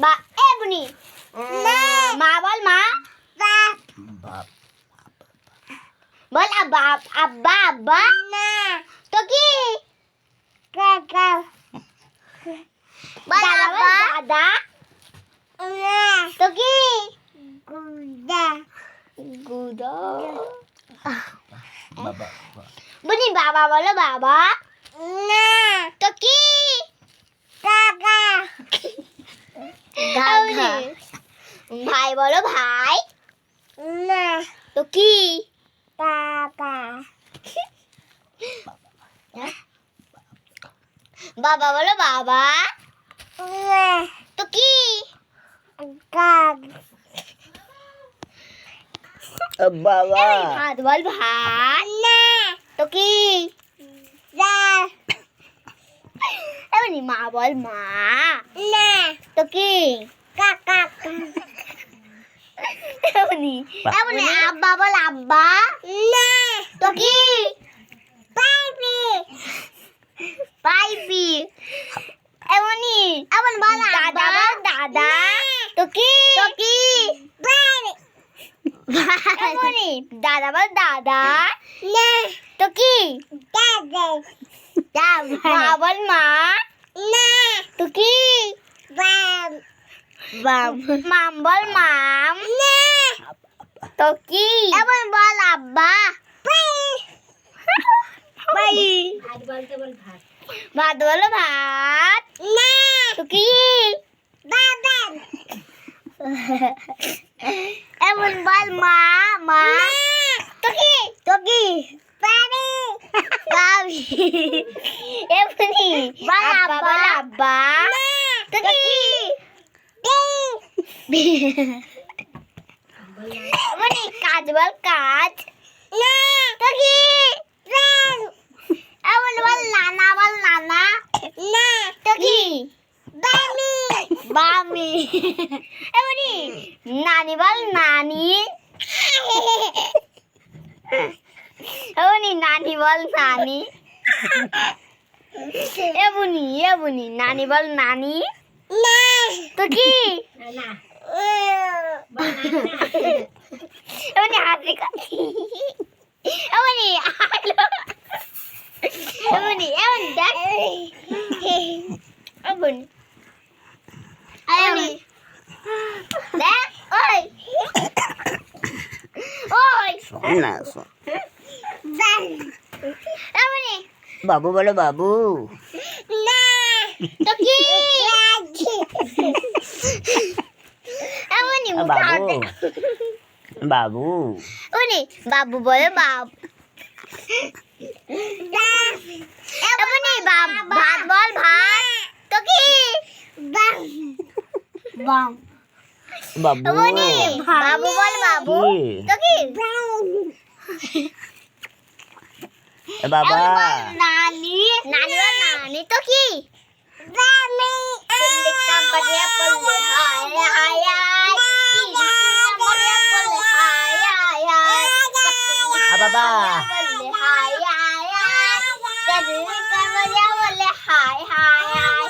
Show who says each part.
Speaker 1: বা এ বুনি মা বল মা বল আব্বা আব্বা আব্বা তো কি দাদা দাদা তো কি গুদা বুনি বাবা বলো বাবা তো কি ভাই বলো ভাই তো কি বাবা বলো বাবা তো কি
Speaker 2: বাবা
Speaker 1: ভাত বল ভাত তো কি এমনি মা বল মা তো কি এমনি এমনি আব্বা বল আব্বা তো কি পাইপি এমনি এমন বল দাদা বল দাদা তো কি এমনি দাদা বল দাদা তো কি মা বল মা তো কি মাম বল মাম তো কি এমন বল আব্বা ভাত বলো ভাত তো কি এমন বল মা মা তো কি বাবি এমনি বল আব্বা তো কি এমনি কাজ বল কাজ তো কি এমন বল নানা তো কি বামি এমনি নানি বল নানি এমনি নানি বল নানি এমনি নানি বল নানি তো কি এমনি হাসি কাশি এমনি এমনি দেখ এমনি দেখ ওই এমনি
Speaker 2: বাবু বলো বাবু
Speaker 1: তো কি এমনি
Speaker 2: বাবু বাবু
Speaker 1: এমনি বাবু বলে বাবু এমনি ভাত বল ভাত তো কি
Speaker 2: বাবু
Speaker 1: এমনি বাবু বল বাবু তো কি
Speaker 2: বাবা
Speaker 1: নানি বল নানি তো কি
Speaker 2: বাবা
Speaker 1: হাই হাই হাই